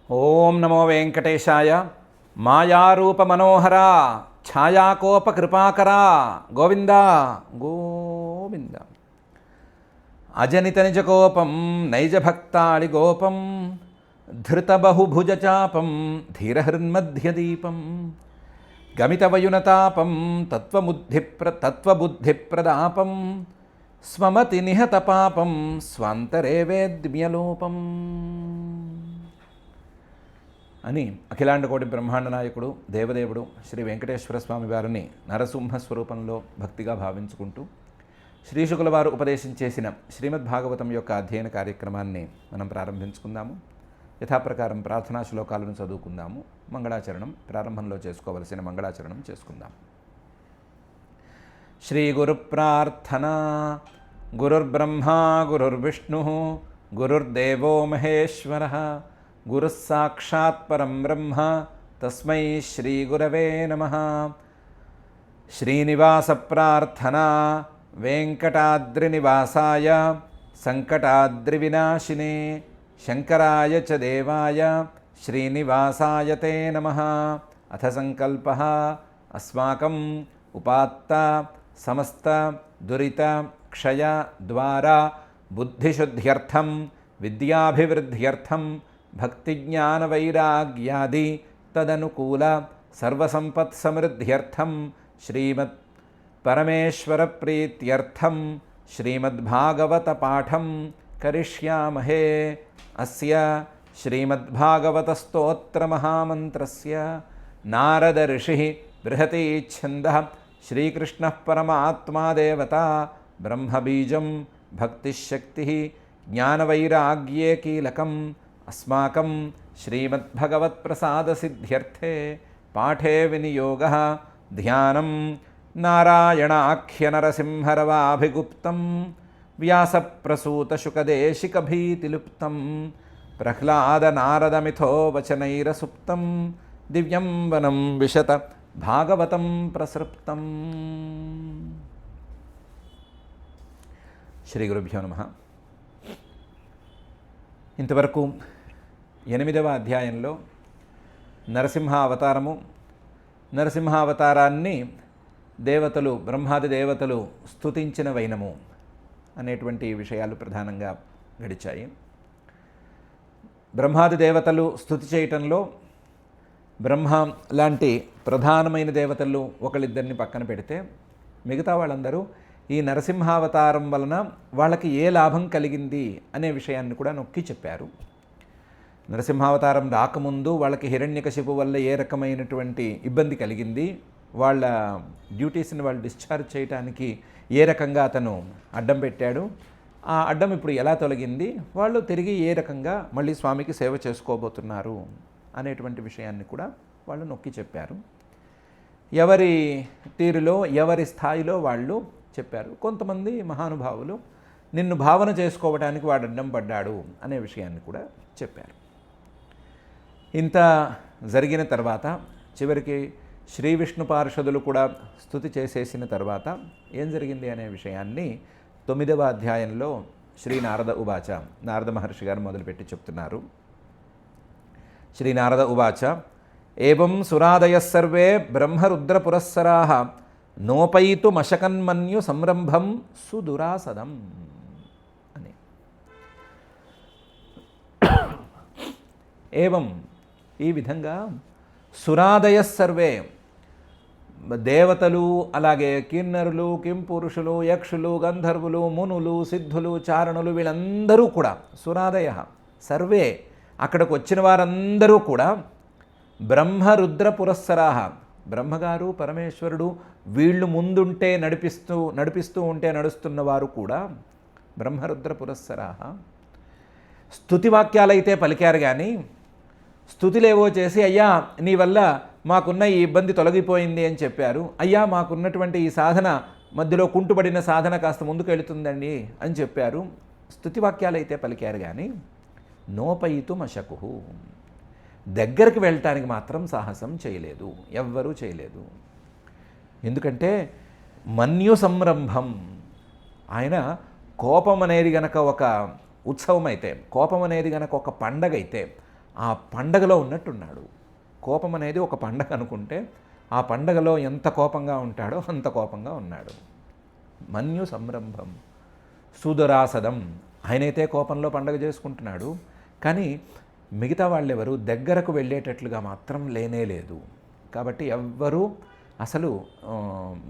ఓం నమో వెంకటేశాయ. మాయారూప మనోహర ఛాయాకోప కృపాకర గోవింద గోవింద. అజనిత నిజకోపం నైజభక్తాళి గోపం ధృతబహుభుజచాపం ధీరహృన్మధ్యదీపం గమితవయునతాపం తత్వబుద్ధిప్రదాపం స్వమతి నిహతపాపం స్వాంతరే వేద్మ్యలోపం అని అఖిలాండకోటి బ్రహ్మాండ నాయకుడు దేవదేవుడు శ్రీ వెంకటేశ్వర స్వామి వారిని నరసింహ స్వరూపంలో భక్తిగా భావించుకుంటూ శ్రీశుకుల వారు ఉపదేశించేసిన శ్రీమద్భాగవతం యొక్క అధ్యయన కార్యక్రమాన్ని మనం ప్రారంభించుకుందాము. యథాప్రకారం ప్రార్థనా శ్లోకాలను చదువుకుందాము. మంగళాచరణం ప్రారంభంలో చేసుకోవలసిన మంగళాచరణం చేసుకుందాం. శ్రీ గురు ప్రార్థన. గురుర్బ్రహ్మా గురుర్విష్ణు గురుర్దేవో మహేశ్వర గురుః సాక్షాత్ పరం బ్రహ్మ తస్మై శ్రీ గురవే నమః. శ్రీనివాస ప్రార్థన. వెంకటాద్రినివాసాయ సంకటాద్రి వినాశినే శంకరాయ చ దేవాయ శ్రీనివాసాయ తే నమః. అథ సంకల్పః అస్మాకం ఉపాత్త సమస్త దురిత క్షయ ద్వారా బుద్ధిశుద్ధ్యర్థం విద్యాభివృద్ధ్యర్థం భక్తిజ్ఞానవైరాగ్యాది తదనుకూల సర్వసంపత్సమృద్ధ్యర్థం శ్రీమద్ పరమేశ్వర ప్రీత్యర్థం శ్రీమద్భాగవత పాఠం కరిష్యామహే. అస్య శ్రీమద్భాగవత స్తోత్ర మహామంత్రస్య నారద ఋషి బృహతి ఛందః శ్రీకృష్ణ పరమాత్మా దేవత బ్రహ్మబీజం భక్తిశక్తి జ్ఞానవైరాగ్యే కీలకం. అస్మాకం శ్రీమద్భగవత్ప్రసాదసిద్ధ్యర్థే పాఠే వినియోగः ధ్యానం నారాయణాఖ్యనరసింహరవాభిగుప్తం వ్యాసప్రసూతశుకదేశికభీతిలుప్తం ప్రహ్లాదనారదమిథో వచనైరసుప్తం దివ్యం వనం విశత భాగవతం ప్రసృప్తం. శ్రీ గురుభ్యో నమః. ఇంతవరకు 8వ అధ్యాయంలో నరసింహావతారాన్ని దేవతలు బ్రహ్మాది దేవతలు స్తుతించిన వైనము అనేటువంటి విషయాలు ప్రధానంగా గడిచాయి. బ్రహ్మాది దేవతలు స్తుతి చేయటంలో బ్రహ్మ లాంటి ప్రధానమైన దేవతలు ఒకళ్ళిద్దరిని పక్కన పెడితే మిగతా వాళ్ళందరూ ఈ నరసింహావతారం వలన వాళ్ళకి ఏ లాభం కలిగింది అనే విషయాన్ని కూడా నొక్కి చెప్పారు. నరసింహావతారం రాకముందు వాళ్ళకి హిరణ్యకశిపు వల్ల ఏ రకమైనటువంటి ఇబ్బంది కలిగింది, వాళ్ళ డ్యూటీస్ని వాళ్ళు డిశ్చార్జ్ చేయడానికి ఏ రకంగా అతను అడ్డం పెట్టాడు, ఆ అడ్డం ఇప్పుడు ఎలా తొలగింది, వాళ్ళు తిరిగి ఏ రకంగా మళ్ళీ స్వామికి సేవ చేసుకోబోతున్నారు అనేటువంటి విషయాన్ని కూడా వాళ్ళు నొక్కి చెప్పారు. ఎవరి తీరులో ఎవరి స్థాయిలో వాళ్ళు చెప్పారు. కొంతమంది మహానుభావులు నిన్ను భావన చేసుకోవడానికి వాడు అడ్డం పడ్డాడు అనే విషయాన్ని కూడా చెప్పారు. ఇంత జరిగిన తర్వాత చివరికి శ్రీ విష్ణు పార్షదులు కూడా స్తుతి చేసేసిన తర్వాత ఏం జరిగింది అనే విషయాన్ని 9వ అధ్యాయంలో శ్రీ నారద ఉవాచ, నారద మహర్షి గారు మొదలుపెట్టి చెప్తున్నారు. శ్రీ నారద ఉవాచ ఏవం సురాదయ సర్వే బ్రహ్మరుద్ర పురస్సరాః నోపయితు మశకన్మన్యు సంరంభం సుదురాసదం అని. ఏవం ఈ విధంగా సురాదయ సర్వే దేవతలు, అలాగే కిన్నరులు, కింపురుషులు, యక్షులు, గంధర్వులు, మునులు, సిద్ధులు, చారణులు వీళ్ళందరూ కూడా సురాదయ సర్వే అక్కడికి వచ్చిన వారందరూ కూడా బ్రహ్మరుద్ర పురస్సరాః బ్రహ్మగారు పరమేశ్వరుడు వీళ్ళు ముందుంటే నడిపిస్తూ ఉంటే నడుస్తున్నవారు కూడా బ్రహ్మరుద్ర పురస్సరాః స్తుతివాక్యాలైతే పలికారు కానీ స్తుతిలేవో చేసి అయ్యా నీ వల్ల మాకున్న ఈ ఇబ్బంది తొలగిపోయింది అని చెప్పారు, అయ్యా మాకున్నటువంటి ఈ సాధన మధ్యలో కుంటుపడిన సాధన కాస్త ముందుకు వెళుతుందండి అని చెప్పారు. స్తుతివాక్యాలైతే పలికారు కానీ నోపయితు మశకు దగ్గరికి వెళ్ళటానికి మాత్రం సాహసం చేయలేదు, ఎవ్వరూ చేయలేదు. ఎందుకంటే మన్యు సంరంభం, ఆయన కోపం అనేది గనక ఒక ఉత్సవం అయితే, కోపం అనేది గనక ఒక పండగ అయితే ఆ పండగలో ఉన్నట్టున్నాడు. కోపం అనేది ఒక పండగ అనుకుంటే ఆ పండగలో ఎంత కోపంగా ఉంటాడో అంత కోపంగా ఉన్నాడు. మన్యు సంరంభం సుదురాసదం. ఆయనైతే కోపంలో పండగ చేసుకుంటున్నాడు, కానీ మిగతా వాళ్ళెవరు దగ్గరకు వెళ్ళేటట్లుగా మాత్రం లేనే లేదు. కాబట్టి ఎవ్వరూ అసలు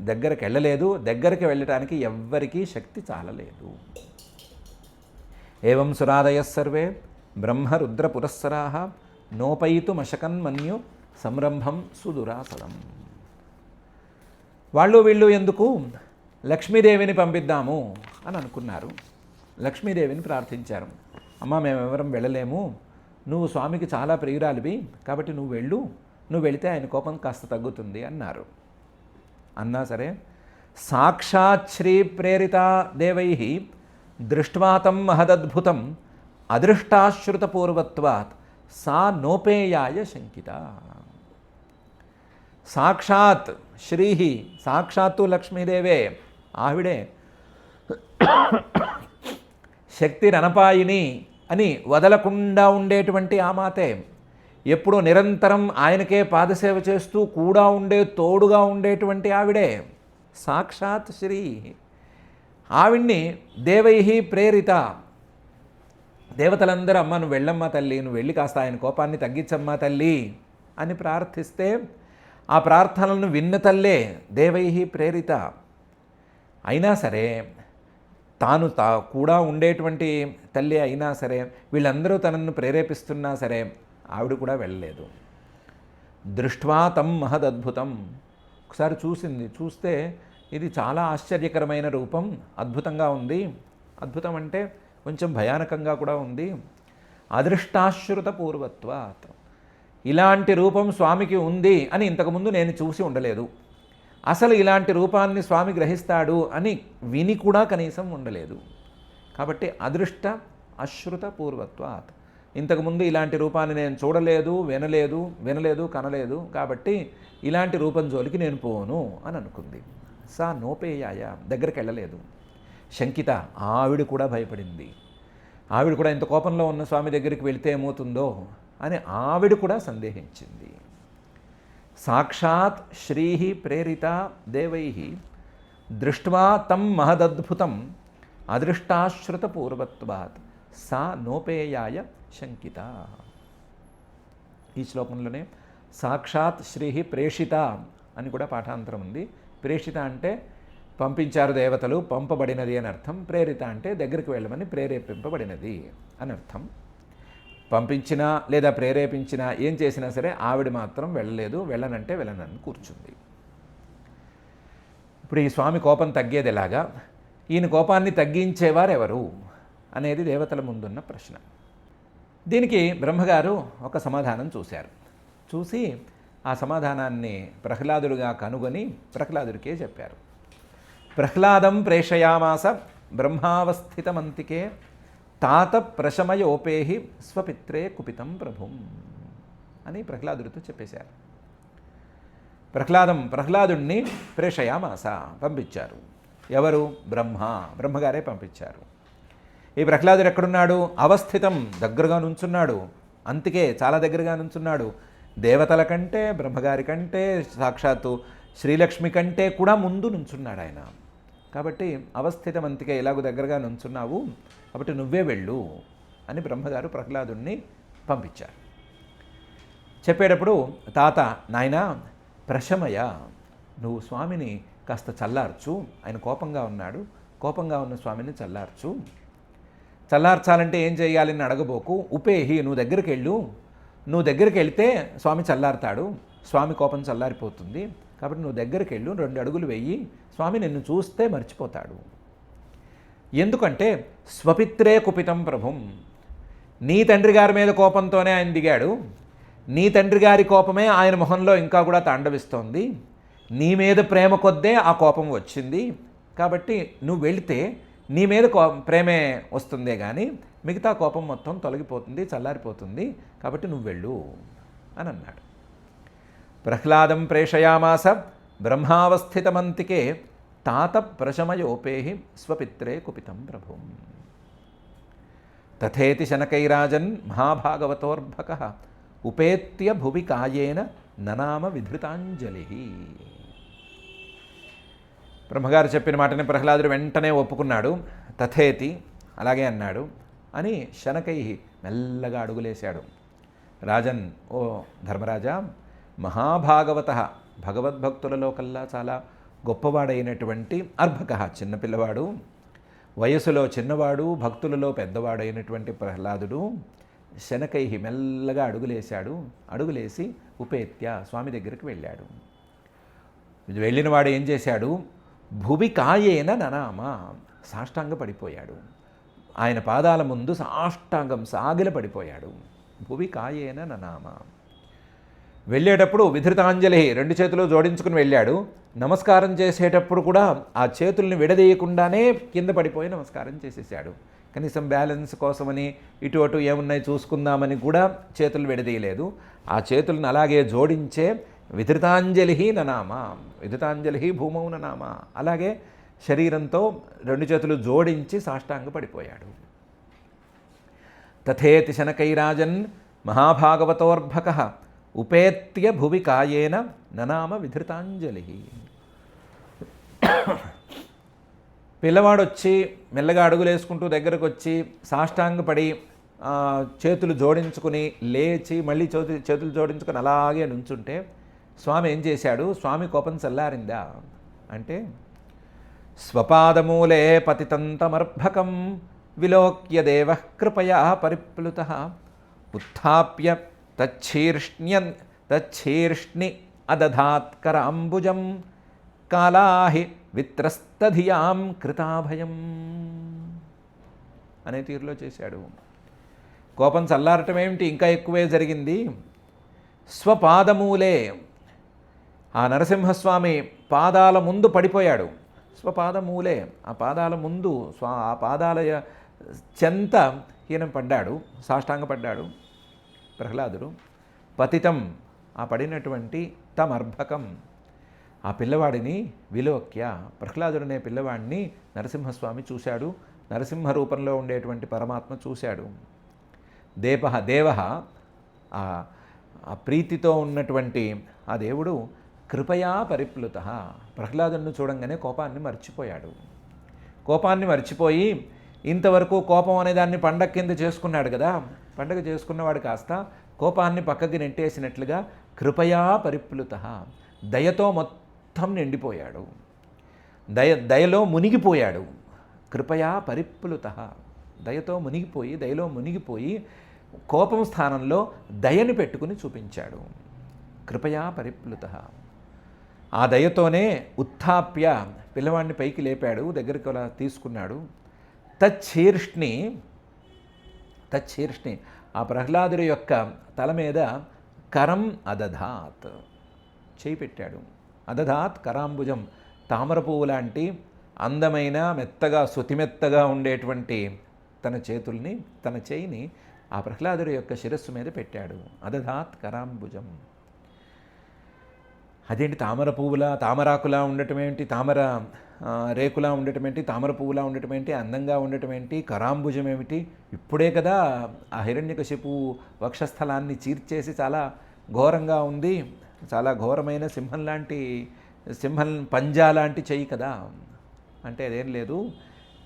దగ్గరికి వెళ్ళలేదు. దగ్గరికి వెళ్ళటానికి ఎవ్వరికీ శక్తి చాలలేదు. ఏవం సురాదయః సర్వే బ్రహ్మరుద్ర పురస్సరాః నోపయితుమశకన్మన్యు సంరంభం సుదురాసదం. వాళ్ళు వీళ్ళు ఎందుకు లక్ష్మీదేవిని పంపిద్దాము అని అనుకున్నారు. లక్ష్మీదేవిని ప్రార్థించారు. అమ్మ, మేమెవరం వెళ్ళలేము, నువ్వు స్వామికి చాలా ప్రియురాలివి, కాబట్టి నువ్వు వెళ్ళు, నువ్వు వెళితే ఆయన కోపం కాస్త తగ్గుతుంది అన్నారు. అన్నా సరే, సాక్షాత్ శ్రీ ప్రేరిత దేవై దృష్ట్వాతం మహదద్భుతం అదృష్టాశ్రుతపూర్వత్వాత్ సా నోపేయాయ శంకిత. సాక్షాత్ శ్రీ, సాక్షాత్తు లక్ష్మీదేవే, ఆవిడే శక్తి రణపాయిని అని వదలకుండా ఉండేటువంటి ఆ మాతే, ఎప్పుడూ నిరంతరం ఆయనకే పాదసేవ చేస్తూ కూడా ఉండే తోడుగా ఉండేటువంటి ఆవిడే సాక్షాత్ శ్రీ. ఆవిడ్ని దేవై ప్రేరిత, దేవతలందరూ అమ్మ నువ్వు వెళ్ళమ్మా తల్లి, నువ్వు వెళ్ళి కాస్త ఆయన కోపాన్ని తగ్గించమ్మా తల్లి అని ప్రార్థిస్తే ఆ ప్రార్థనలను విన్న తల్లే దేవై ప్రేరిత. అయినా సరే తాను కూడా ఉండేటువంటి తల్లి అయినా సరే వీళ్ళందరూ తనను ప్రేరేపిస్తున్నా సరే ఆవిడ కూడా వెళ్ళలేదు. దృష్ట్వా తం మహదద్భుతం, ఒకసారి చూసింది. చూస్తే ఇది చాలా ఆశ్చర్యకరమైన రూపం, అద్భుతంగా ఉంది. అద్భుతం అంటే కొంచెం భయానకంగా కూడా ఉంది. అదృష్టాశ్రుత పూర్వత్వాత్, ఇలాంటి రూపం స్వామికి ఉంది అని ఇంతకుముందు నేను చూసి ఉండలేదు. అసలు ఇలాంటి రూపాన్ని స్వామి గ్రహిస్తాడు అని విని కూడా కనీసం ఉండలేదు. కాబట్టి అదృష్ట అశ్రుత పూర్వత్వాత్, ఇంతకుముందు ఇలాంటి రూపాన్ని నేను చూడలేదు, వినలేదు, కనలేదు, కాబట్టి ఇలాంటి రూపం జోలికి నేను పోను అని అనుకుంది. సా నోపేయాయ, దగ్గరికి వెళ్ళలేదు. శంకిత, ఆవిడ కూడా భయపడింది. ఆవిడ కూడా ఇంత కోపంలో ఉన్న స్వామి దగ్గరికి వెళితే ఏమవుతుందో అని ఆవిడ కూడా సందేహించింది. సాక్షాత్ శ్రీ ప్రేరిత దేవై దృష్ట్వా తం మహదద్భుతం అదృష్టాశ్రుత పూర్వత్వాత్ సా నోపేయాయ శంకిత. ఈ శ్లోకంలోనే సాక్షాత్ శ్రీ ప్రేషిత అని కూడా పాఠాంతరం ఉంది. ప్రేషిత అంటే పంపించారు దేవతలు, పంపబడినది అని అర్థం. ప్రేరిత అంటే దగ్గరికి వెళ్ళమని ప్రేరేపింపబడినది అని అర్థం. పంపించినా లేదా ప్రేరేపించినా ఏం చేసినా సరే ఆవిడ మాత్రం వెళ్ళలేదు. వెళ్ళనంటే వెళ్ళనని కూర్చుంది. ఇప్పుడు ఈ స్వామి కోపం తగ్గేది ఎలాగా, ఈయన కోపాన్ని తగ్గించేవారు ఎవరు అనేది దేవతల ముందున్న ప్రశ్న. దీనికి బ్రహ్మగారు ఒక సమాధానం చూశారు. చూసి ఆ సమాధానాన్ని ప్రహ్లాదుడుగా కనుగొని ప్రహ్లాదుడికే చెప్పారు. ప్రహ్లాదం ప్రేషయామాస బ్రహ్మావస్థితమంతికే తాత ప్రశమయోపేహి స్వపిత్రే కుపితం ప్రభుం అని ప్రహ్లాదుడితో చెప్పేశారు. ప్రహ్లాదుణ్ణి ప్రేషయామాస, పంపించారు. ఎవరు? బ్రహ్మగారే పంపించారు. ఈ ప్రహ్లాదుడు ఎక్కడున్నాడు? అవస్థితం, దగ్గరగా నుంచున్నాడు. అంతికే, చాలా దగ్గరగా నుంచున్నాడు. దేవతల కంటే, బ్రహ్మగారి కంటే, సాక్షాత్తు శ్రీలక్ష్మి కంటే కూడా ముందు నుంచున్నాడు ఆయన. కాబట్టి అవస్థితం అంతికే, ఇలాగ దగ్గరగా నుంచున్నావు, కాబట్టి నువ్వే వెళ్ళు అని బ్రహ్మగారు ప్రహ్లాదుణ్ణి పంపించారు. చెప్పేటప్పుడు తాత, నాయనా ప్రశమయ, నువ్వు స్వామిని కాస్త చల్లార్చు, ఆయన కోపంగా ఉన్నాడు, కోపంగా ఉన్న స్వామిని చల్లార్చు. చల్లార్చాలంటే ఏం చేయాలని అడగబోకు, ఉపేహి, నువ్వు దగ్గరికి వెళ్ళు, నువ్వు దగ్గరికి వెళ్తే స్వామి చల్లారుతాడు, స్వామి కోపం చల్లారిపోతుంది, కాబట్టి నువ్వు దగ్గరికి వెళ్ళు, 2 అడుగులు వెయ్యి, స్వామి నిన్ను చూస్తే మర్చిపోతాడు. ఎందుకంటే స్వపిత్రే కుపితం ప్రభుం, నీ తండ్రి గారి మీద కోపంతోనే ఆయన దిగాడు, నీ తండ్రి గారి కోపమే ఆయన మొహంలో ఇంకా కూడా తాండవిస్తోంది, నీ మీద ప్రేమ కొద్దే ఆ కోపం వచ్చింది, కాబట్టి నువ్వు వెళితే నీ మీద ప్రేమే వస్తుందే కానీ మిగతా కోపం మొత్తం తొలగిపోతుంది, చల్లారిపోతుంది, కాబట్టి నువ్వు వెళ్ళు అని అన్నాడు. ప్రహ్లాదం ప్రేషయామాస బ్రహ్మావస్థితమంతికే తాత ప్రశమయోపేహి స్వపిత్రే కుపితం ప్రభుం. తథేతి శనకైరాజన్ మహాభాగవతోర్భక ఉపేత్య భువి కాయేన ననామ విధృతాంజలి. బ్రహ్మగారు చెప్పిన మాటని ప్రహ్లాదుడు వెంటనే ఒప్పుకున్నాడు. తథేతి, అలాగే అన్నాడు అని శనకై మెల్లగా అడుగులేశాడు. రాజన్, ఓ ధర్మరాజా, మహాభాగవత, భగవద్భక్తులలో కల్లా చాలా గొప్పవాడైనటువంటి అర్భక, చిన్నపిల్లవాడు, వయసులో చిన్నవాడు, భక్తులలో పెద్దవాడైనటువంటి ప్రహ్లాదుడు శనకై మెల్లగా అడుగులేశాడు. అడుగులేసి ఉపేత్య, స్వామి దగ్గరికి వెళ్ళాడు. వెళ్ళినవాడు ఏం చేశాడు? భువి కాయేన ననామ, సాష్టాంగ పడిపోయాడు. ఆయన పాదాల ముందు సాష్టాంగం సాగిల పడిపోయాడు. భువి కాయేన ననామ. వెళ్ళేటప్పుడు విధృతాంజలి, రెండు చేతులు జోడించుకుని వెళ్ళాడు. నమస్కారం చేసేటప్పుడు కూడా ఆ చేతుల్ని విడదీయకుండానే కింద పడిపోయి నమస్కారం చేసేసాడు. కనీసం బ్యాలెన్స్ కోసమని ఇటు అటు ఏమున్నాయి చూసుకుందామని కూడా చేతులు విడదీయలేదు. ఆ చేతులను అలాగే జోడించే విధృతాంజలి ననామ, విధృతాంజలి భూమౌ ననామ, అలాగే శరీరంతో రెండు చేతులు జోడించి సాష్టాంగ పడిపోయాడు. తథేతి శనకైరాజన్ మహాభాగవతోర్భక ఉపేత్య భువి కాయేన ననామ విధృతాంజలి. పిల్లవాడొచ్చి మెల్లగా అడుగులేసుకుంటూ దగ్గరకు వచ్చి సాష్టాంగపడి చేతులు జోడించుకుని లేచి మళ్ళీ చేతులు జోడించుకొని అలాగే నుంచుంటే స్వామి ఏం చేశాడు? స్వామి కోపం చల్లారిందా అంటే, స్వపాదమూలే పతితంతమర్భకం విలోక్య దేవ కృపయా పరిప్లుత ఉత్థాప్య తచ్చీర్ష్ణి అదధాత్కరాంబుజం కాలాహి విత్రస్తధియాం కృతాభయం అనే తీరులో చేశాడు. కోపం చల్లారటం ఏమిటి, ఇంకా ఎక్కువే జరిగింది. స్వపాదమూలే, ఆ నరసింహస్వామి పాదాల ముందు పడిపోయాడు. స్వపాదమూలే, ఆ పాదాల ముందు, ఆ పాదాల చెంత ఈయన పడ్డాడు, సాష్టాంగ పడ్డాడు ప్రహ్లాదుడు. పతితం, ఆ పడినటువంటి తమర్భకం, ఆ పిల్లవాడిని విలోక్య, ప్రహ్లాదుడనే పిల్లవాడిని నరసింహస్వామి చూశాడు. నరసింహ రూపంలో ఉండేటువంటి పరమాత్మ చూశాడు. దేవ, ఆ ప్రీతితో ఉన్నటువంటి ఆ దేవుడు కృపయా పరిప్లుత, ప్రహ్లాదుడిని చూడంగానే కోపాన్ని మర్చిపోయాడు. కోపాన్ని మర్చిపోయి, ఇంతవరకు కోపం అనే దాన్ని పండగ కింద చేసుకున్నాడు కదా, పండగ చేసుకున్నవాడు కాస్త కోపాన్ని పక్కకి నెట్టేసినట్లుగా కృపయా పరిప్లుత, దయతో మొత్తం నిండిపోయాడు, దయలో మునిగిపోయాడు. కృపయా పరిప్లుత, దయలో మునిగిపోయి కోపం స్థానంలో దయని పెట్టుకుని చూపించాడు. కృపయా పరిప్లుత, ఆ దయతోనే ఉత్థాప్య, పిల్లవాడిని పైకి లేపాడు, దగ్గరికి అలా తీసుకున్నాడు. తచ్చీర్ష్ణి, ఆ ప్రహ్లాదుడి యొక్క తల మీద కరం అదధాత్, చేయి పెట్టాడు. అదధాత్ కరాంబుజం, తామర పువ్వు లాంటి అందమైన మెత్తగా సుతిమెత్తగా ఉండేటువంటి తన చేయిని ఆ ప్రహ్లాదుడి యొక్క శిరస్సు మీద పెట్టాడు. అదధాత్ కరాంబుజం. అదేంటి, తామర పువ్వులా, తామరాకులా ఉండటం ఏంటి, తామర రేకులా ఉండటం ఏంటి, తామర పువ్వులా ఉండటం ఏంటి, అందంగా ఉండటం ఏంటి, కరాంబుజం ఏమిటి? ఇప్పుడే కదా ఆ హిరణ్యకశిపు వక్షస్థలాన్ని చీర్చేసి చాలా ఘోరంగా ఉంది, చాలా ఘోరమైన సింహం పంజా లాంటి చెయ్యి కదా అంటే అదేం లేదు.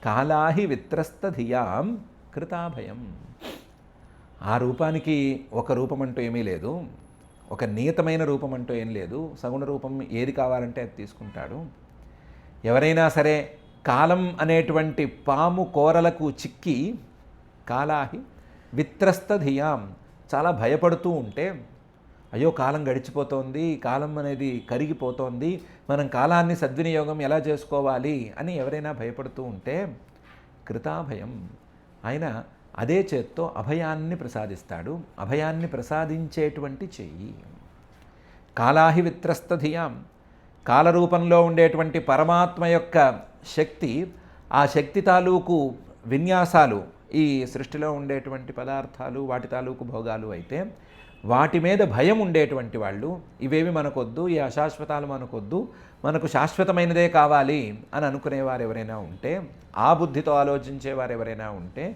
కాలాహి విత్రస్త ధియాం కృతాభయం, ఆ రూపానికి ఒక రూపం అంటూ ఏమీ లేదు, ఒక నియతమైన రూపం అంటూ ఏం లేదు. సగుణ రూపం ఏది కావాలంటే అది తీసుకుంటాడు. ఎవరైనా సరే కాలం అనేటువంటి పాము కోరలకు చిక్కి కాలాహి విత్రస్త ధియాం, చాలా భయపడుతూ ఉంటే, అయ్యో కాలం గడిచిపోతోంది, కాలం అనేది కరిగిపోతోంది, మనం కాలాన్ని సద్వినియోగం ఎలా చేసుకోవాలి అని ఎవరైనా భయపడుతూ ఉంటే కృతాభయం, ఆయన అదే చేత్తో అభయాన్ని ప్రసాదిస్తాడు. అభయాన్ని ప్రసాదించేటువంటి చెయ్యి. కాలాహి విత్రస్త ధియాం, కాలరూపంలో ఉండేటువంటి పరమాత్మ యొక్క శక్తి, ఆ శక్తి తాలూకు విన్యాసాలు ఈ సృష్టిలో ఉండేటువంటి పదార్థాలు, వాటి తాలూకు భోగాలు అయితే, వాటి మీద భయం ఉండేటువంటి వాళ్ళు, ఇవేవి మనకొద్దు, ఈ అశాశ్వతాలు మనకొద్దు, మనకు శాశ్వతమైనదే కావాలి అని అనుకునేవారు ఎవరైనా ఉంటే, ఆ బుద్ధితో ఆలోచించేవారు ఎవరైనా ఉంటే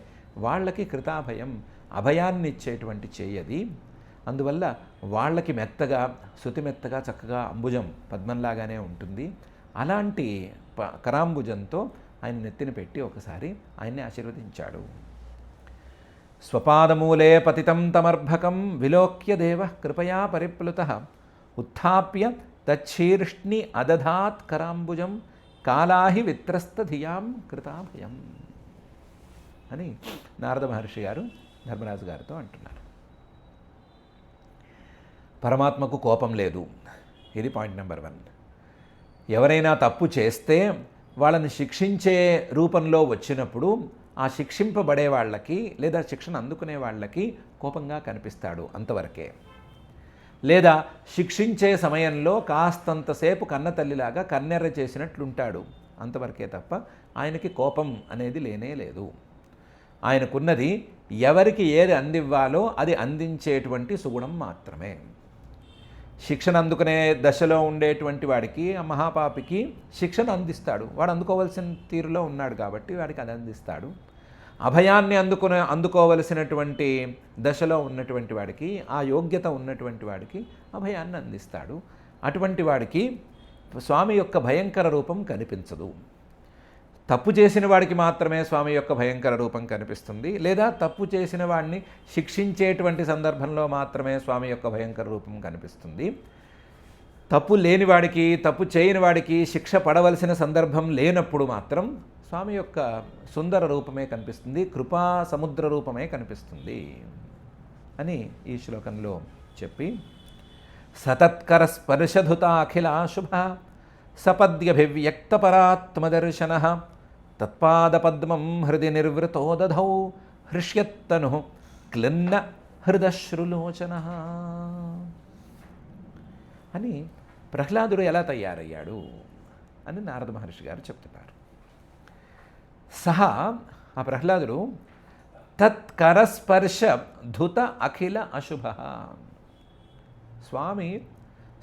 వాళ్ళకి కృతాభయం, అభయాన్ని ఇచ్చేటువంటి చేయది. అందువల్ల వాళ్ళకి మెత్తగా, శృతిమెత్తగా, చక్కగా అంబుజం పద్మంలాగానే ఉంటుంది. అలాంటి కరాంబుజంతో ఆయన నెత్తిన పెట్టి ఒకసారి ఆయన్ని ఆశీర్వదించాడు. స్వపాదమూలే పతితం తమర్భకం విలోక్య దేవ కృపయా పరిప్లుతః ఉత్థాప్య తచ్చీర్ష్ణి అదధాత్ కరాంబుజం కాలాహి విత్రస్తధియాం కృతాభయం అని నారద మహర్షి గారు ధర్మరాజు గారితో అంటున్నారు. పరమాత్మకు కోపం లేదు. ఇది పాయింట్ నెంబర్ 1. ఎవరైనా తప్పు చేస్తే వాళ్ళని శిక్షించే రూపంలో వచ్చినప్పుడు ఆ శిక్షింపబడే వాళ్ళకి లేదా శిక్షణ అందుకునే వాళ్ళకి కోపంగా కనిపిస్తాడు, అంతవరకే. లేదా శిక్షించే సమయంలో కాస్తంతసేపు కన్నతల్లిలాగా కన్నెర్ర చేసినట్లుంటాడు, అంతవరకే తప్ప ఆయనకి కోపం అనేది లేనే లేదు. ఆయనకున్నది ఎవరికి ఏది అందివ్వాలో అది అందించేటువంటి సుగుణం మాత్రమే. శిక్షణ అందుకునే దశలో ఉండేటువంటి వాడికి, ఆ మహాపాపికి శిక్షణ అందిస్తాడు. వాడు అందుకోవలసిన తీరులో ఉన్నాడు కాబట్టి వాడికి అది అందిస్తాడు. అభయాన్ని అందుకోవలసినటువంటి దశలో ఉన్నటువంటి వాడికి, ఆ యోగ్యత ఉన్నటువంటి వాడికి అభయాన్ని అందిస్తాడు. అటువంటి వాడికి స్వామి యొక్క భయంకర రూపం కనిపించదు. తప్పు చేసిన వాడికి మాత్రమే స్వామి యొక్క భయంకర రూపం కనిపిస్తుంది. లేదా తప్పు చేసిన వాడిని శిక్షించేటువంటి సందర్భంలో మాత్రమే స్వామి యొక్క భయంకర రూపం కనిపిస్తుంది. తప్పు లేని వాడికి, తప్పు చేయని వాడికి శిక్ష పడవలసిన సందర్భం లేనప్పుడు మాత్రం స్వామి యొక్క సుందర రూపమే కనిపిస్తుంది, కృపా సముద్ర రూపమే కనిపిస్తుంది అని ఈ శ్లోకంలో చెప్పి, సతత్కర స్పర్శధుత అఖిల శుభ సపద్యభివ్యక్తపరాత్మదర్శన తత్పాదపద్మం హృది నిర్వృతో దధౌ హృష్యత్తను క్లిన్న హృదశ్రులోచన అని ప్రహ్లాదుడు ఎలా తయారయ్యాడు అని నారద మహర్షి గారు చెప్తున్నారు. సహా ఆ ప్రహ్లాదుడు తత్కరస్పర్శ ధుత అఖిల అశుభ.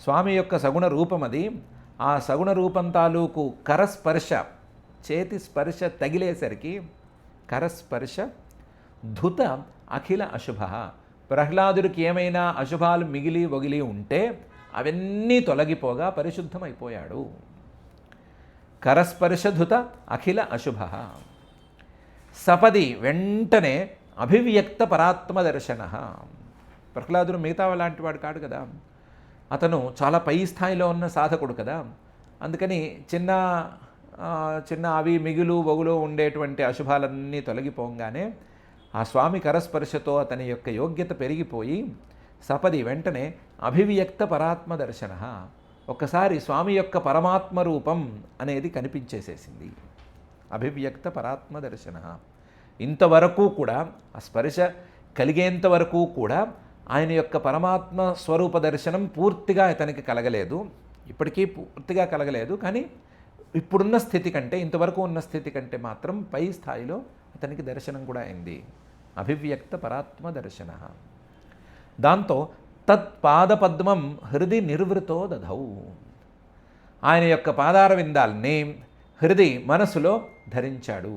స్వామి యొక్క సగుణ రూపం అది. ఆ సగుణ రూపం తాలూకు కరస్పర్శ, చేతి స్పర్శ తగిలేసరికి కరస్పర్శ ధుత అఖిల అశుభ. ప్రహ్లాదుడికి ఏమైనా అశుభాలు మిగిలి ఒగిలి ఉంటే అవన్నీ తొలగిపోగా పరిశుద్ధమైపోయాడు. కరస్పర్శధుత అఖిల అశుభ. సపది వెంటనే అభివ్యక్త పరాత్మ దర్శన. ప్రహ్లాదుడు మిగతా లాంటి వాడు కాడు కదా, అతను చాలా పై స్థాయిలో ఉన్న సాధకుడు కదా. అందుకని చిన్న అవి మిగులు ఒగులు ఉండేటువంటి అశుభాలన్నీ తొలగిపోగానే ఆ స్వామి కరస్పర్శతో అతని యొక్క యోగ్యత పెరిగిపోయి సపది వెంటనే అభివ్యక్త పరాత్మ దర్శన, ఒక్కసారి స్వామి యొక్క పరమాత్మ రూపం అనేది కనిపించేసేసింది. అభివ్యక్త పరాత్మ దర్శన. ఇంతవరకు కూడా ఆ స్పర్శ కలిగేంత వరకు కూడా ఆయన యొక్క పరమాత్మ స్వరూప దర్శనం పూర్తిగా అతనికి కలగలేదు, ఇప్పటికీ పూర్తిగా కలగలేదు. కానీ ఇప్పుడున్న స్థితి కంటే, ఇంతవరకు ఉన్న స్థితి కంటే మాత్రం పై స్థాయిలో అతనికి దర్శనం కూడా అయింది. అభివ్యక్త పరాత్మ దర్శన. దాంతో తత్పాదపద్మం హృది నిర్వృతో దధౌ. ఆయన యొక్క పాదార విందాల్ని హృది మనసులో ధరించాడు.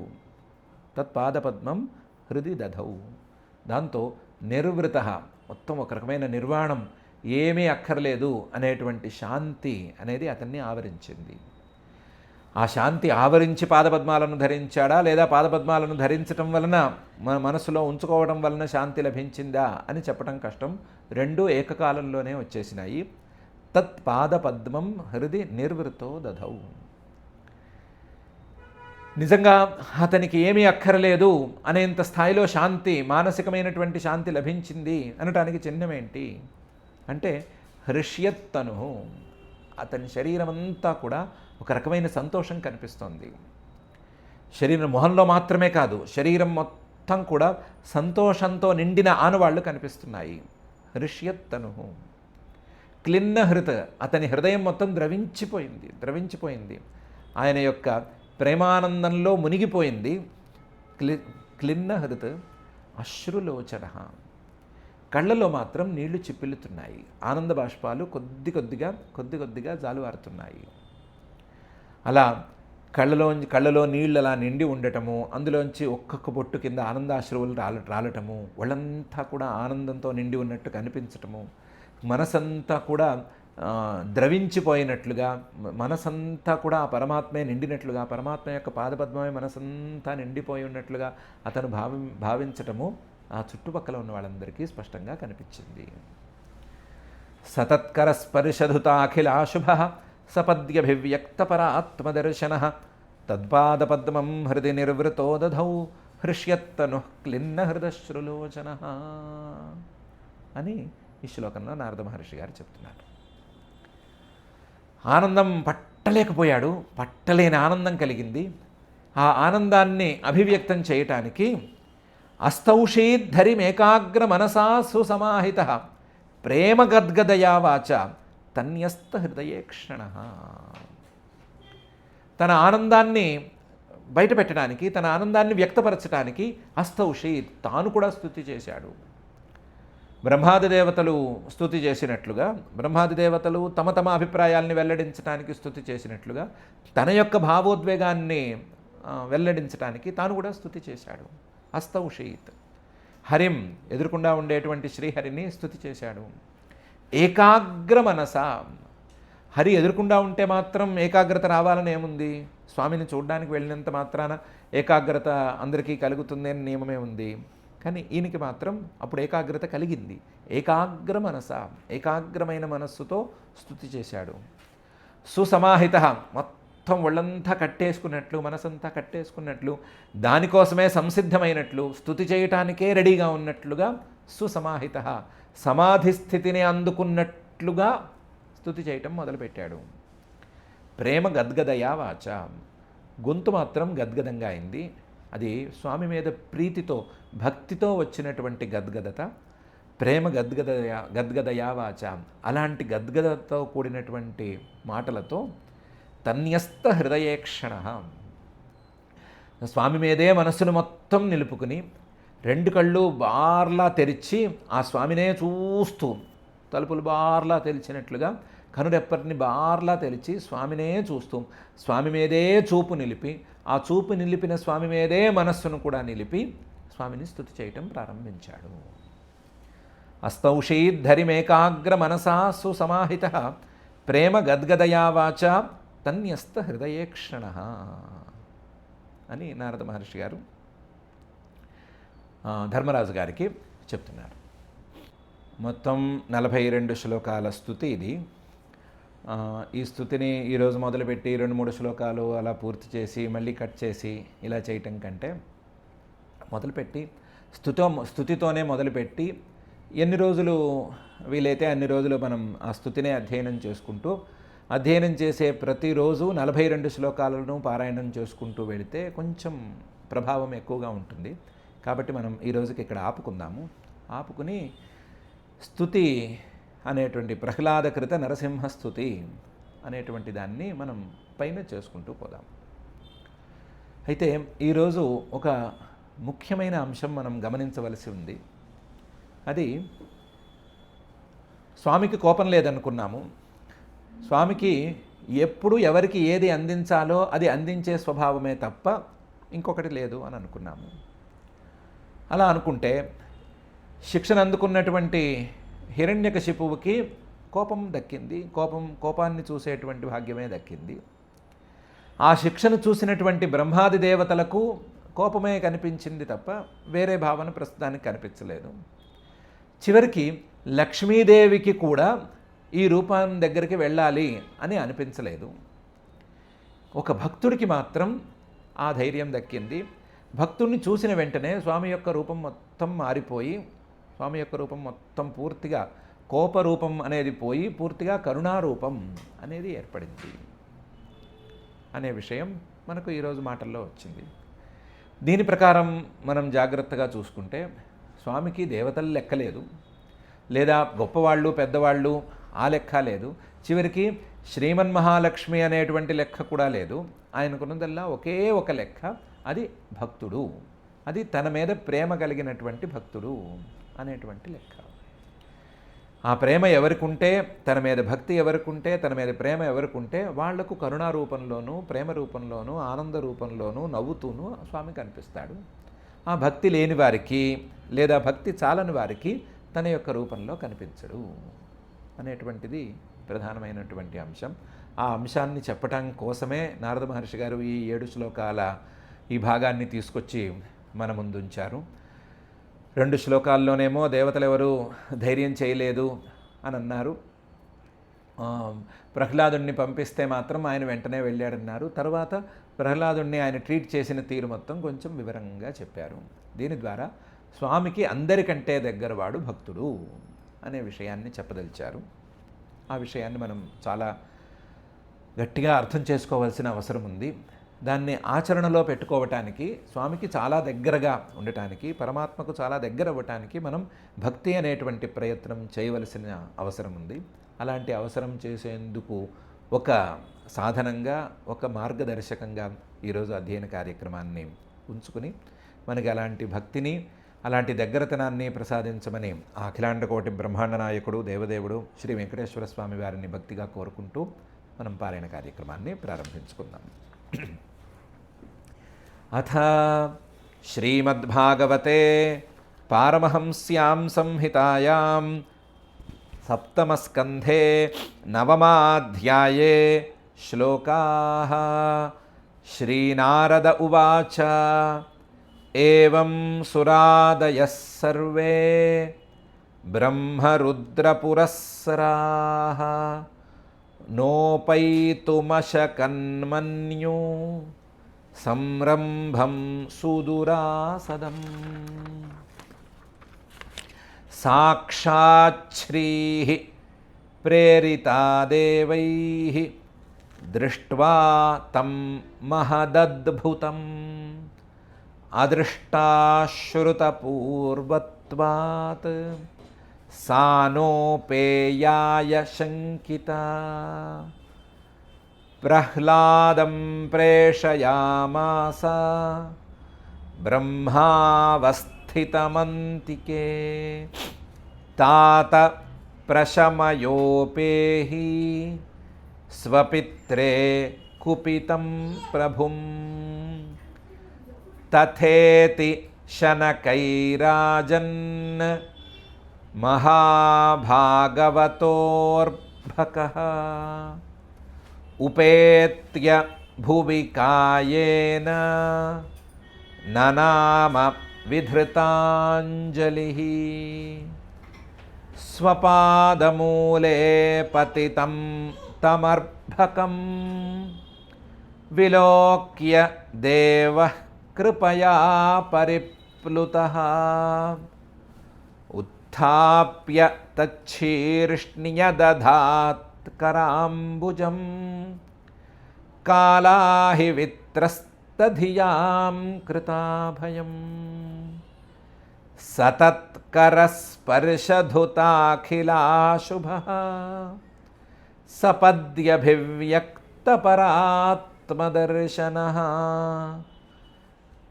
తత్పాదపద్మం హృది దధౌ. దాంతో నిర్వృత, మొత్తం ఒక రకమైన నిర్వాణం, ఏమీ అక్కర్లేదు అనేటువంటి శాంతి అనేది అతన్ని ఆవరించింది. ఆ శాంతి ఆవరించి పాదపద్మాలను ధరించాడా, లేదా పాదపద్మాలను ధరించటం వలన మన మనసులో ఉంచుకోవడం వలన శాంతి లభించిందా అని చెప్పడం కష్టం. రెండూ ఏకకాలంలోనే వచ్చేసినాయి. తత్పాదపద్మం హృది నిర్వృతో దధౌ. నిజంగా అతనికి ఏమీ అక్కర్లేదు అనేంత స్థాయిలో శాంతి, మానసికమైనటువంటి శాంతి లభించింది అనటానికి చిహ్నమేంటి అంటే హృష్యత్తను. అతని శరీరం అంతా కూడా ఒక రకమైన సంతోషం కనిపిస్తోంది. శరీరం మొహంలో మాత్రమే కాదు, శరీరం మొత్తం కూడా సంతోషంతో నిండిన ఆనవాళ్లు కనిపిస్తున్నాయి. హృష్యత్తను క్లిన్న హృత్. అతని హృదయం మొత్తం ద్రవించిపోయింది. ఆయన యొక్క ప్రేమానందంలో మునిగిపోయింది. క్లిన్న హృత్ అశ్రులోచన. కళ్ళలో మాత్రం నీళ్లు చిప్పిల్లుతున్నాయి. ఆనంద బాష్పాలు కొద్ది కొద్దిగా జాలువారుతున్నాయి. అలా కళ్ళలో నీళ్ళు అలా నిండి ఉండటము, అందులోంచి ఒక్కొక్క బొట్టు కింద ఆనందాశ్రువులు రాలటము, వాళ్ళంతా కూడా ఆనందంతో నిండి ఉన్నట్టు కనిపించటము, మనసంతా కూడా ద్రవించిపోయినట్లుగా, మనసంతా కూడా ఆ పరమాత్మే నిండినట్లుగా, పరమాత్మ యొక్క పాదపద్మమే మనసంతా నిండిపోయి ఉన్నట్లుగా అతను భావించటము ఆ చుట్టుపక్కల ఉన్న వాళ్ళందరికీ స్పష్టంగా కనిపించింది. సతత్కర స్పర్శధుతాఖిలాశుభ సపద్యభివ్యక్తపరాత్మదర్శన తద్పాదపద్మం హృది నిర్వృతో దధౌ హృష్యత్తను క్లిన్న హృదశ్రులోచన అని ఈ శ్లోకంలో నారద మహర్షి గారు చెప్తున్నారు. ఆనందం పట్టలేకపోయాడు, పట్టలేని ఆనందం కలిగింది. ఆ ఆనందాన్ని అభివ్యక్తం చేయటానికి అస్తౌషీద్ధరిమేకాగ్ర మనసా సుసమాహిత ప్రేమ గద్గదయా వాచ తన్యస్త హృదయేక్షణ. తన ఆనందాన్ని బయటపెట్టడానికి, తన ఆనందాన్ని వ్యక్తపరచడానికి అస్తౌషీద్ తాను కూడా స్తుతి చేశాడు. బ్రహ్మాది దేవతలు స్తుతి చేసినట్లుగా, బ్రహ్మాది దేవతలు తమ తమ అభిప్రాయాల్ని వెల్లడించడానికి స్తుతి చేసినట్లుగా, తన యొక్క భావోద్వేగాన్ని వెల్లడించడానికి తాను కూడా స్తుతి చేశాడు. అస్తౌషీత్ హరిం, ఎదురుకుండా ఉండేటువంటి శ్రీహరిని స్తుతి చేశాడు. ఏకాగ్ర మనస, హరి ఎదురుకుండా ఉంటే మాత్రం ఏకాగ్రత రావాలని ఏముంది? స్వామిని చూడడానికి వెళ్ళినంత మాత్రాన ఏకాగ్రత అందరికీ కలుగుతుంది అని నియమమే ఉంది. కానీ ఈయనకి మాత్రం అప్పుడు ఏకాగ్రత కలిగింది. ఏకాగ్ర మనస, ఏకాగ్రమైన మనస్సుతో స్తుతి చేశాడు. సుసమాహిత, మొత్తం ఒళ్ళంతా కట్టేసుకున్నట్లు, మనసంతా కట్టేసుకున్నట్లు, దానికోసమే సంసిద్ధమైనట్లు, స్తుతి చేయటానికే రెడీగా ఉన్నట్లుగా, సుసమాహిత సమాధి స్థితిని అందుకున్నట్లుగా స్తుతి చేయటం మొదలుపెట్టాడు. ప్రేమ గద్గదయా వాచ, గొంతు మాత్రం గద్గదంగా అయింది. అది స్వామి మీద ప్రీతితో, భక్తితో వచ్చినటువంటి గద్గదత. ప్రేమ గద్గదయా వాచ, అలాంటి గద్గదతో కూడినటువంటి మాటలతో తన్యస్త హృదయేక్షణ, స్వామి మీదే మనస్సును మొత్తం నిలుపుకుని, రెండు కళ్ళు బార్లా తెరిచి ఆ స్వామినే చూస్తూ, తలుపులు బార్లా తెరిచినట్లుగా కనురెప్పటిని బార్లా తెరిచి స్వామినే చూస్తూ, స్వామి మీదే చూపు నిలిపి, ఆ చూపు నిలిపిన స్వామి మీదే మనస్సును కూడా నిలిపి స్వామిని స్తుతి చేయటం ప్రారంభించాడు. అస్తౌషీద్ధరిమేకాగ్ర మనసా సుసమాహిత ప్రేమ గద్గదయా వాచ తన్యస్త హృదయేక్షణ అని నారద మహర్షి గారు ధర్మరాజు గారికి చెప్తున్నారు. మొత్తం 42 శ్లోకాల స్తుతి ఇది. ఈ స్తుతిని ఈరోజు మొదలుపెట్టి 2-3 శ్లోకాలు అలా పూర్తి చేసి మళ్ళీ కట్ చేసి ఇలా చేయటం కంటే మొదలుపెట్టి స్తుతితోనే మొదలుపెట్టి ఎన్ని రోజులు వీలైతే అన్ని రోజులు మనం ఆ స్తుతినే అధ్యయనం చేసుకుంటూ, అధ్యయనం చేసే ప్రతిరోజు 42 శ్లోకాలను పారాయణం చేసుకుంటూ వెళితే కొంచెం ప్రభావం ఎక్కువగా ఉంటుంది. కాబట్టి మనం ఈ రోజుకి ఇక్కడ ఆపుకుందాము. ఆపుకుని స్తుతి అనేటువంటి ప్రహ్లాదకృత నరసింహ స్తుతి అనేటువంటి దాన్ని మనం పైన చేసుకుంటూ పోదాం. అయితే ఈరోజు ఒక ముఖ్యమైన అంశం మనం గమనించవలసి ఉంది. అది స్వామికి కోపం లేదనుకున్నాము. స్వామికి ఎప్పుడు ఎవరికి ఏది అందించాలో అది అందించే స్వభావమే తప్ప ఇంకొకటి లేదు అని అనుకున్నాము. అలా అనుకుంటే శిక్షణ అందుకున్నటువంటి హిరణ్యకశిపువుకి కోపం దక్కింది, కోపాన్ని చూసేటువంటి భాగ్యమే దక్కింది. ఆ శిక్షను చూసినటువంటి బ్రహ్మాది దేవతలకు కోపమే కనిపించింది తప్ప వేరే భావన ప్రస్తుతానికి కనిపించలేదు. చివరికి లక్ష్మీదేవికి కూడా ఈ రూపం దగ్గరికి వెళ్ళాలి అని అనిపించలేదు. ఒక భక్తుడికి మాత్రం ఆ ధైర్యం దక్కింది. భక్తుడిని చూసిన వెంటనే స్వామి యొక్క రూపం మొత్తం మారిపోయి, స్వామి యొక్క రూపం మొత్తం పూర్తిగా కోపరూపం అనేది పోయి పూర్తిగా కరుణారూపం అనేది ఏర్పడింది అనే విషయం మనకు ఈరోజు మాటల్లో వచ్చింది. దీని ప్రకారం మనం జాగ్రత్తగా చూసుకుంటే స్వామికి దేవతలు లెక్కలేదు, లేదా గొప్పవాళ్ళు పెద్దవాళ్ళు ఆ లెక్క లేదు, చివరికి శ్రీమన్మహాలక్ష్మి అనేటువంటి లెక్క కూడా లేదు. ఆయనకున్నదల్లా ఒకే ఒక లెక్క, అది భక్తుడు, అది తన మీద ప్రేమ కలిగినటువంటి భక్తుడు అనేటువంటి లెక్క. ఆ ప్రేమ ఎవరికి ఉంటే, తన మీద భక్తి ఎవరికి ఉంటే, తన మీద ప్రేమ ఎవరికి ఉంటే వాళ్లకు కరుణా రూపంలోనూ, ప్రేమ రూపంలోనూ, ఆనంద రూపంలోనూ, నవ్వుతూనూ స్వామి కనిపిస్తాడు. ఆ భక్తి లేని వారికి లేదా భక్తి చాలని వారికి తన యొక్క రూపంలో కనిపించడు అనేటువంటిది ప్రధానమైనటువంటి అంశం. ఆ అంశాన్ని చెప్పటం కోసమే నారద మహర్షి గారు ఈ 7 శ్లోకాల ఈ భాగాన్ని తీసుకొచ్చి మన ముందుంచారు. 2 శ్లోకాల్లోనేమో దేవతలు ఎవరు ధైర్యం చేయలేదు అని అన్నారు. ప్రహ్లాదుడిని పంపిస్తే మాత్రం ఆయన వెంటనే వెళ్ళాడన్నారు. తర్వాత ప్రహ్లాదుడిని ఆయన ట్రీట్ చేసిన తీరు మొత్తం కొంచెం వివరంగా చెప్పారు. దీని ద్వారా స్వామికి అందరికంటే దగ్గరవాడు భక్తుడు అనే విషయాన్ని చెప్పదలిచారు. ఆ విషయాన్ని మనం చాలా గట్టిగా అర్థం చేసుకోవాల్సిన అవసరం ఉంది. దాన్ని ఆచరణలో పెట్టుకోవటానికి, స్వామికి చాలా దగ్గరగా ఉండటానికి, పరమాత్మకు చాలా దగ్గర అవ్వటానికి మనం భక్తి అనేటువంటి ప్రయత్నం చేయవలసిన అవసరం ఉంది. అలాంటి అవసరం చేసేందుకు ఒక సాధనంగా, ఒక మార్గదర్శకంగా ఈరోజు అధ్యయన కార్యక్రమాన్ని ఉంచుకుని మనకి అలాంటి భక్తిని, అలాంటి దగ్గరతనాన్ని ప్రసాదించమని ఆ అఖిలాండకోటి బ్రహ్మాండ నాయకుడు దేవదేవుడు శ్రీ వెంకటేశ్వర స్వామి వారిని భక్తిగా కోరుకుంటూ మనం పారాయణ కార్యక్రమాన్ని ప్రారంభించుకుందాం. అథ శ్రీమద్భాగవతే పారమహంస్యాం సంహితాయాం సప్తమస్కంధే నవమాధ్యాయే శ్లోకాః. శ్రీనారద ఉవాచ ఏవం సురాదయః సర్వే బ్రహ్మరుద్రపురస్సరాః నోపైతుమశకన్మన్యు సంరంభం సుదురాసదం. సాక్షాచ్ఛ్రీః ప్రేరితా దేవైః దృష్ట్వా తం మహదద్భుతం అదృష్టాశ్రుతపూర్వత్వాత్ సానోపేయాయ శంకితా. ప్రహ్లాదం ప్రేషయామాస బ్రహ్మావస్థితమంతికే తాత ప్రశమయోపేహి స్వపిత్రే కుపితం ప్రభుం. తథేతి శనకైరాజన్ మహాభాగవతోర్భకః ఉపేత్య భువి కాయేన ననామ విధృతాంజలిః. స్వపాదమూలే పతితం తమర్భకం విలోక్య దేవః కృపయా పరిప్లుతః ఉత్థాప్య తచ్చీర్ష్ణ్యదధాత్ కరాంబుజం కాలాహి విత్రస్తధియాం కృతాభయం. సతత్కరస్పర్శధుతాఖిలాశుభః సపద్యభివ్యక్తపరాత్మదర్శనః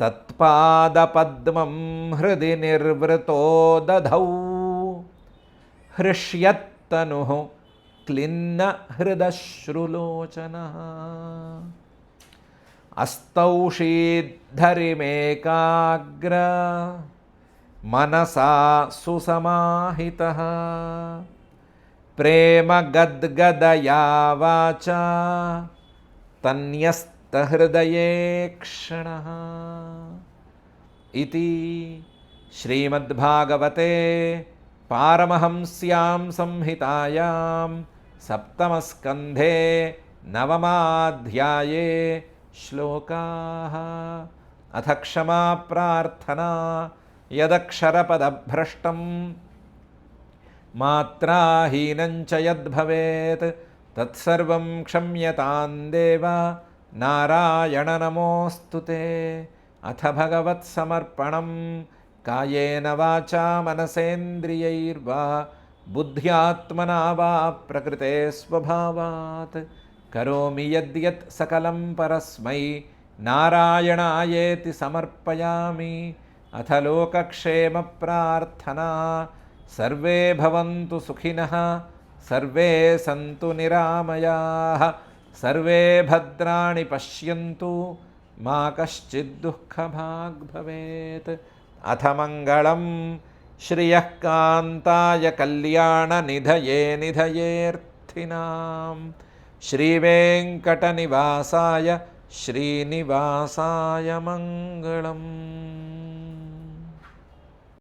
తత్పాదపద్మం హృది నిర్వృతో దధౌ హృష్యత్తనుః క్లిన్న హృదశ్రులోచనః. అస్తౌషీద్ధరిమేకాగ్ర మనసా సుసమాహితః ప్రేమ గద్గదయా వాచా తన్యస్తహృదయే క్షణః. ఇతి శ్రీమద్భాగవతే పారమహంస్యాం సంహితాయాం సప్తమస్కంధే నవమాధ్యాయే శ్లోకాః. అథ క్షమా ప్రార్థనా యదక్షరపదభ్రష్టం మాత్రాహీనం చ యద్భవేత్ తత్సర్వం క్షమ్యతాం దేవ నారాయణ నమోస్తుతే. అథ భగవత్సమర్పణం కాయేన వాచా మనసేంద్రియైర్వా బుద్ధ్యాత్మనా వా ప్రకృతే స్వభావాత్ కరోమి యద్యత్ సకలం పరస్మై నారాయణాయేతి సమర్పయామి. అథ లోకక్షేమ ప్రార్థనా సర్వే భవంతు సుఖినః, సర్వే సంతు నిరామయాః, సర్వే భద్రాణి పశ్యంతు, మా కశ్చిద్ దుఃఖభాగ్ భవేత్. అథ మంగళం శ్రియః కాంతాయ కళ్యాణ నిధయే నిధయేర్థినాం, శ్రీవేంకటనివాసాయ శ్రీనివాసాయ మంగళం.